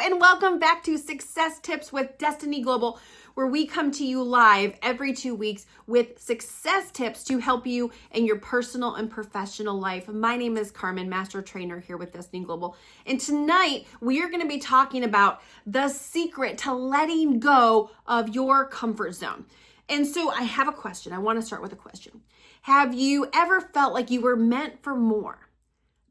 and welcome back to Success Tips with Destiny Global, where we come to you live every 2 weeks with success tips to help you in your personal and professional life. My name is Carmen, Master Trainer here with Destiny Global. And tonight we are going to be talking about the secret to letting go of your comfort zone. And so I have a question. I want to start with a question. Have you ever felt like you were meant for more,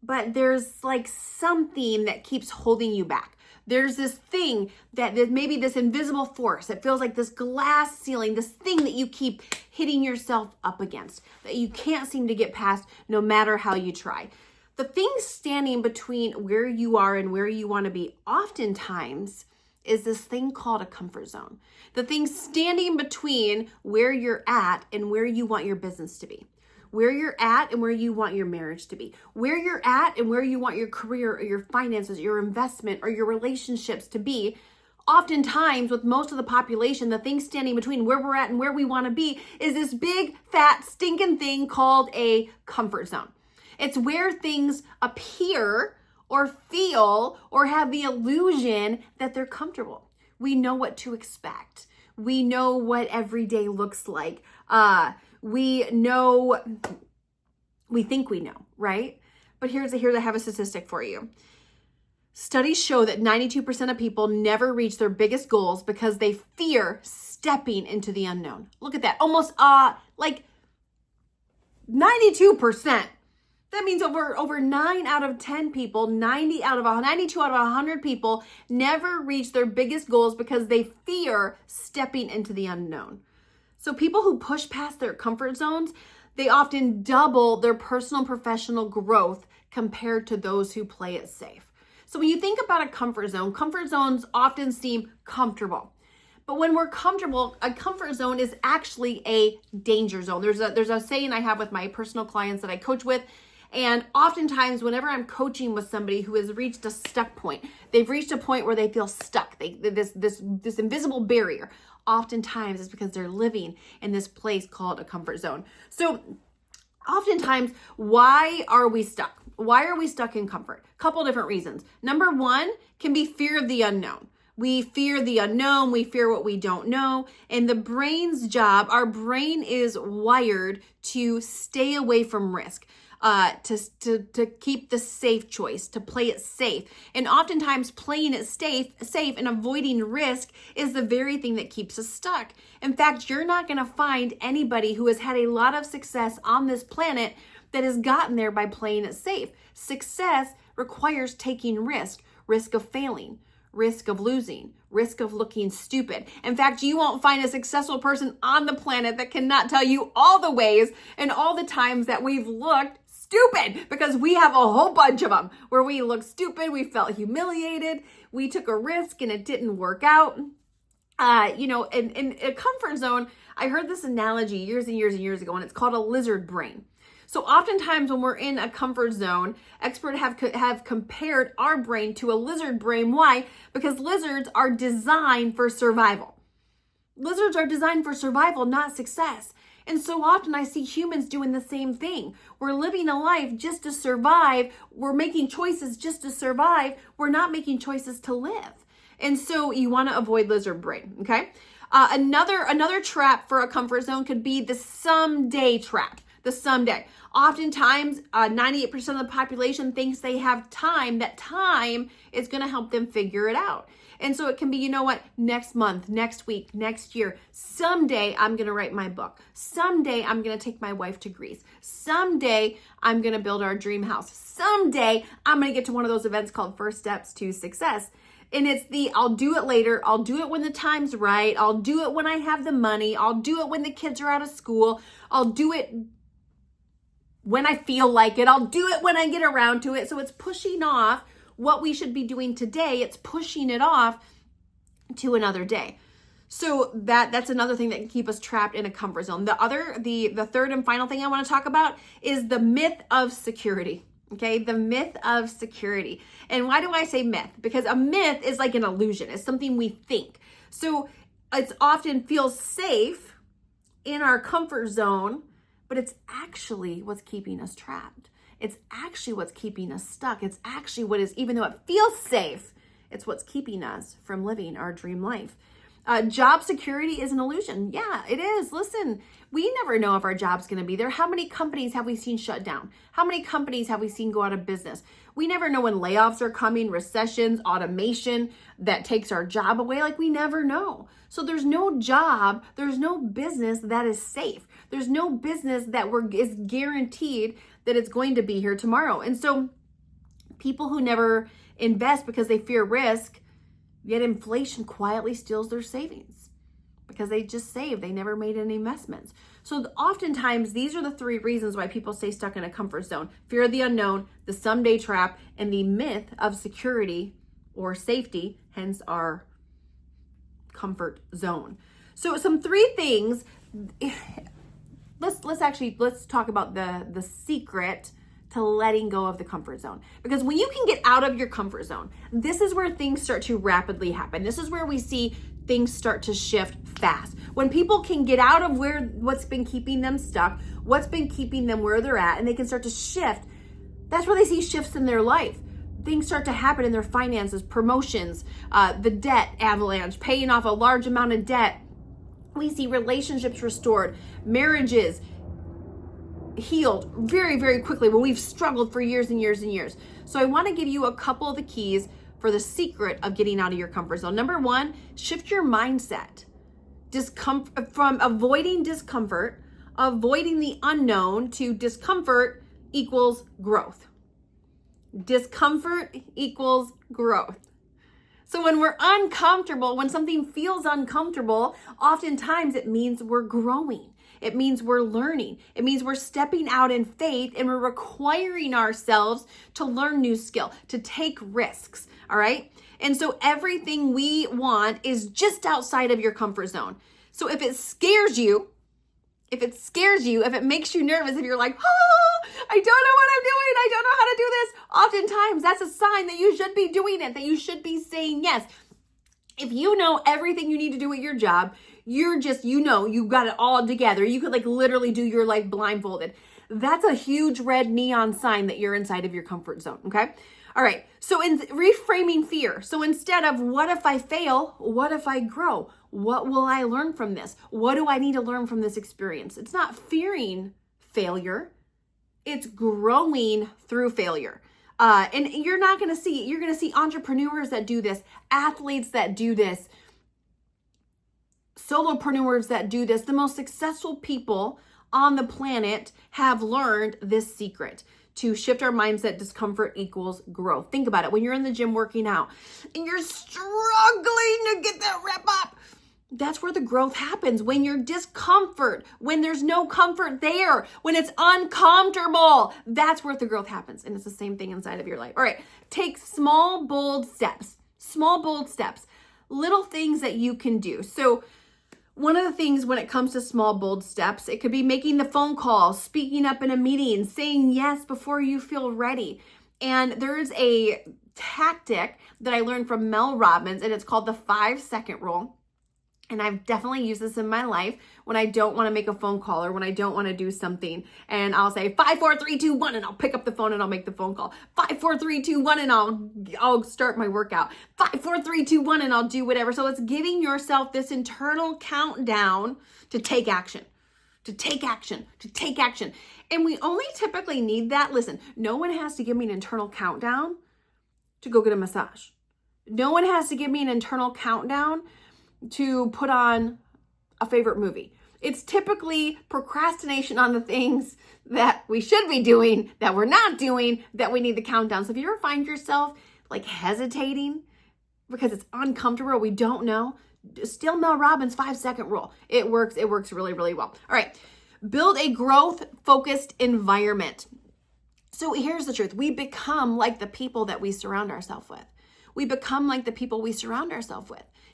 but there's like something that keeps holding you back? There's this thing that maybe this invisible force that feels like this glass ceiling, this thing that you keep hitting yourself up against, that you can't seem to get past no matter how you try. The thing standing between where you are and where you want to be oftentimes is this thing called a comfort zone. The thing standing between where you're at and where you want your business to be. Where you're at and where you want your marriage to be, where you're at and where you want your career or your finances, your investment or your relationships to be. Oftentimes with most of the population, the thing standing between where we're at and where we want to be is this big, fat, stinking thing called a comfort zone. It's where things appear or feel or have the illusion that they're comfortable. We know what to expect. We know what every day looks like. We think we know, right? But here's I have a statistic for you. Studies show that 92% of people never reach their biggest goals because they fear stepping into the unknown. Look at that. Almost like 92%. That means over 9 out of 10 people, 92 out of 100 people never reach their biggest goals because they fear stepping into the unknown. So people who push past their comfort zones, they often double their personal and professional growth compared to those who play it safe. So when you think about a comfort zones often seem comfortable. But when we're comfortable, a comfort zone is actually a danger zone. There's a saying I have with my personal clients that I coach with. And oftentimes, whenever I'm coaching with somebody who has reached a stuck point, they've reached a point where they feel stuck. This invisible barrier. Oftentimes, it's because they're living in this place called a comfort zone. So, oftentimes, why are we stuck? Why are we stuck in comfort? A couple different reasons. Number one can be fear of the unknown. We fear the unknown. We fear what we don't know. And the brain's job, our brain is wired to stay away from risk. To keep the safe choice, to play it safe. And oftentimes playing it safe and avoiding risk is the very thing that keeps us stuck. In fact, you're not going to find anybody who has had a lot of success on this planet that has gotten there by playing it safe. Success requires taking risk of failing, risk of losing, risk of looking stupid. In fact, you won't find a successful person on the planet that cannot tell you all the ways and all the times that we've looked stupid, because we have a whole bunch of them where we look stupid, we felt humiliated, we took a risk and it didn't work out. In a comfort zone, I heard this analogy years and years and years ago, and it's called a lizard brain. So oftentimes when we're in a comfort zone, experts have compared our brain to a lizard brain. Why? Because lizards are designed for survival. Lizards are designed for survival, not success. And so often I see humans doing the same thing. We're living a life just to survive. We're making choices just to survive. We're not making choices to live. And so you want to avoid lizard brain, okay? Another trap for a comfort zone could be the someday trap. The someday. Oftentimes, 98% of the population thinks they have time. That time is going to help them figure it out. And so it can be, you know what, next month, next week, next year, someday I'm going to write my book. Someday I'm going to take my wife to Greece. Someday I'm going to build our dream house. Someday I'm going to get to one of those events called First Steps to Success. And it's I'll do it later. I'll do it when the time's right. I'll do it when I have the money. I'll do it when the kids are out of school. I'll do it when I feel like it. I'll do it when I get around to it. So it's pushing off what we should be doing today. It's pushing it off to another day. So that's another thing that can keep us trapped in a comfort zone. The third and final thing I want to talk about is the myth of security. Okay, the myth of security. And why do I say myth? Because a myth is like an illusion. It's something we think. So it often feels safe in our comfort zone, but it's actually what's keeping us trapped. It's actually what's keeping us stuck. It's actually what is, even though it feels safe, It's what's keeping us from living our dream life. Job security is an illusion. Yeah, it is. Listen, we never know if our job's going to be there. How many companies have we seen shut down? How many companies have we seen go out of business? We never know when layoffs are coming, recessions, automation that takes our job away. Like, we never know. So there's no job, there's no business that is safe. There's no business that is guaranteed that it's going to be here tomorrow. And so people who never invest because they fear risk, yet inflation quietly steals their savings because they just saved. They never made any investments. So oftentimes, these are the three reasons why people stay stuck in a comfort zone: fear of the unknown, the someday trap, and the myth of security or safety, hence our comfort zone. So some three things. Let's talk about the secret to letting go of the comfort zone. Because when you can get out of your comfort zone, this is where things start to rapidly happen. This is where we see things start to shift fast. When people can get out of what's been keeping them stuck, what's been keeping them where they're at, and they can start to shift, that's where they see shifts in their life. Things start to happen in their finances, promotions, the debt avalanche, paying off a large amount of debt. We see relationships restored, marriages healed very, very quickly when we've struggled for years and years and years. So I want to give you a couple of the keys for the secret of getting out of your comfort zone. Number one, shift your mindset. From avoiding discomfort, avoiding the unknown, to discomfort equals growth. Discomfort equals growth. So when we're uncomfortable, when something feels uncomfortable, oftentimes it means we're growing. It means we're learning. It means we're stepping out in faith, and we're requiring ourselves to learn new skill, to take risks, all right? And so everything we want is just outside of your comfort zone. So if it scares you, if it makes you nervous, if you're like, oh, I don't know what I'm doing, I don't know how to do this, oftentimes that's a sign that you should be doing it, that you should be saying yes. If you know everything you need to do at your job, you're just, you got it all together. You could literally do your life blindfolded. That's a huge red neon sign that you're inside of your comfort zone, okay? All right, so in reframing fear, so instead of what if I fail, what if I grow? What will I learn from this? What do I need to learn from this experience? It's not fearing failure, it's growing through failure. And you're going to see entrepreneurs that do this, athletes that do this, solopreneurs that do this. The most successful people on the planet have learned this secret: to shift our mindset. Discomfort equals growth. Think about it. When you're in the gym working out and you're struggling to get that rep up, that's where the growth happens. When you're discomfort, when there's no comfort there, when it's uncomfortable, that's where the growth happens. And it's the same thing inside of your life. All right, take small, bold steps, little things that you can do. So one of the things when it comes to small, bold steps, it could be making the phone call, speaking up in a meeting, saying yes before you feel ready. And there's a tactic that I learned from Mel Robbins, and it's called the 5-second rule. And I've definitely used this in my life when I don't want to make a phone call or when I don't want to do something. And I'll say 5, 4, 3, 2, 1, and I'll pick up the phone and I'll make the phone call. 5, 4, 3, 2, 1, and I'll start my workout. 5, 4, 3, 2, 1, and I'll do whatever. So it's giving yourself this internal countdown to take action. And we only typically need that. Listen, no one has to give me an internal countdown to go get a massage. No one has to give me an internal countdown to put on a favorite movie. It's typically procrastination on the things that we should be doing, that we're not doing, that we need the countdown. So if you ever find yourself hesitating because it's uncomfortable or we don't know, still Mel Robbins' 5-second rule. It works really, really well. All right, build a growth-focused environment. So here's the truth. We become like the people that we surround ourselves with.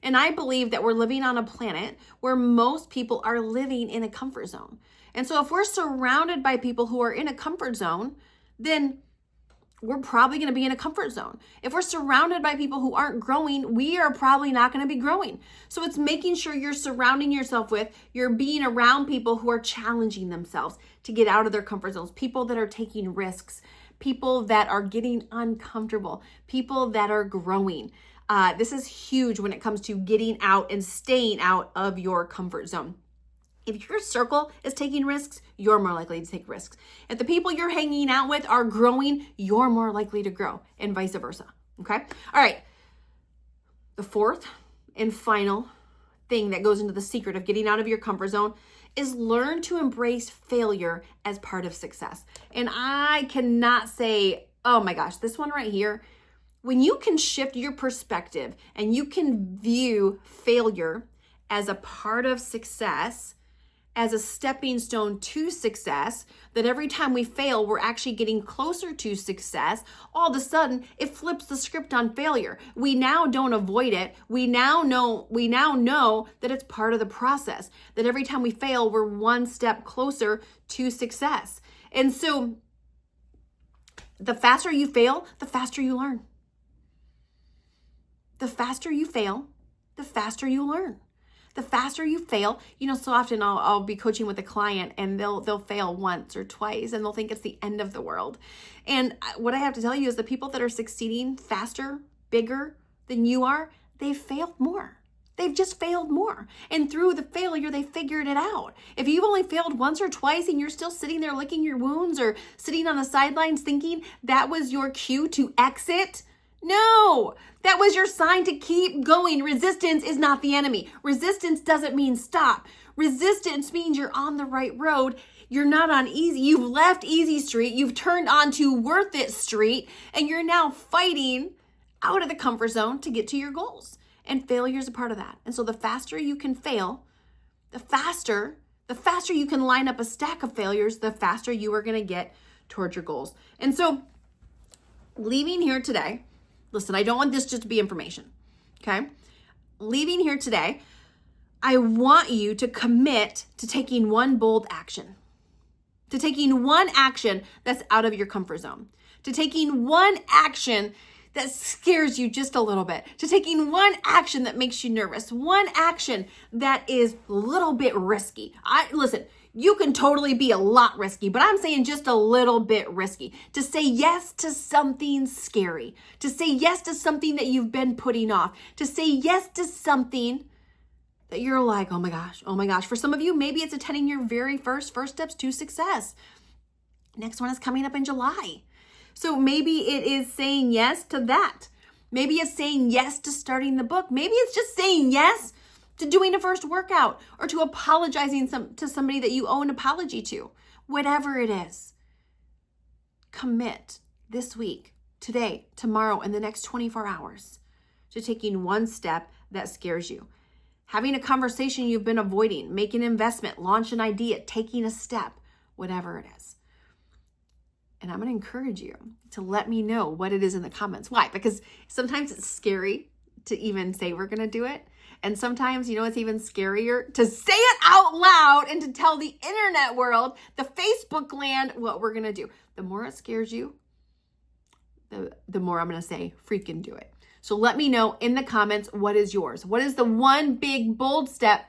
And I believe that we're living on a planet where most people are living in a comfort zone. And so if we're surrounded by people who are in a comfort zone, then we're probably going to be in a comfort zone. If we're surrounded by people who aren't growing, we are probably not going to be growing. So it's making sure you're surrounding yourself you're being around people who are challenging themselves to get out of their comfort zones, people that are taking risks, people that are getting uncomfortable, people that are growing. This is huge when it comes to getting out and staying out of your comfort zone. If your circle is taking risks, you're more likely to take risks. If the people you're hanging out with are growing, you're more likely to grow, and vice versa. Okay? All right. The fourth and final thing that goes into the secret of getting out of your comfort zone is learn to embrace failure as part of success. And I cannot say, oh my gosh, this one right here, when you can shift your perspective and you can view failure as a part of success, as a stepping stone to success, that every time we fail, we're actually getting closer to success, all of a sudden it flips the script on failure. We now don't avoid it. We now know that it's part of the process, that every time we fail, we're one step closer to success. And so the faster you fail, the faster you learn. The faster you fail, the faster you learn. The faster you fail, so often I'll be coaching with a client and they'll fail once or twice and they'll think it's the end of the world. And what I have to tell you is the people that are succeeding faster, bigger than you are, they've failed more. They've just failed more. And through the failure, they figured it out. If you've only failed once or twice and you're still sitting there licking your wounds or sitting on the sidelines thinking that was your cue to exit, no, that was your sign to keep going. Resistance is not the enemy. Resistance doesn't mean stop. Resistance means you're on the right road. You're not on easy. You've left easy street. You've turned onto worth it street, and you're now fighting out of the comfort zone to get to your goals. And failure is a part of that. And so the faster you can fail, the faster you can line up a stack of failures, the faster you are going to get towards your goals. And so leaving here today, listen, I don't want this just to be information, okay? Leaving here today, I want you to commit to taking one bold action, to taking one action that's out of your comfort zone, to taking one action that scares you just a little bit, to taking one action that makes you nervous, one action that is a little bit risky. Listen, you can totally be a lot risky, but I'm saying just a little bit risky. To say yes to something scary, to say yes to something that you've been putting off, to say yes to something that you're like, oh my gosh. For some of you, maybe it's attending your very first steps to success. Next one is coming up in July. So maybe it is saying yes to that. Maybe it's saying yes to starting the book. Maybe it's just saying yes to doing a first workout or to apologizing to somebody that you owe an apology to. Whatever it is, commit this week, today, tomorrow, and the next 24 hours to taking one step that scares you. Having a conversation you've been avoiding, make an investment, launch an idea, taking a step, whatever it is. And I'm going to encourage you to let me know what it is in the comments. Why? Because sometimes it's scary to even say we're going to do it. And sometimes, it's even scarier to say it out loud and to tell the internet world, the Facebook land, what we're going to do. The more it scares you, the more I'm going to say, freaking do it. So let me know in the comments, what is yours? What is the one big, bold step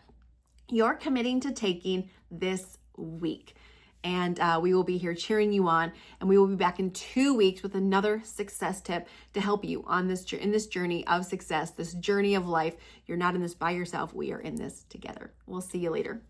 you're committing to taking this week? And we will be here cheering you on, and we will be back in 2 weeks with another success tip to help you on in this journey of success, this journey of life. You're not in this by yourself. We are in this together. We'll see you later.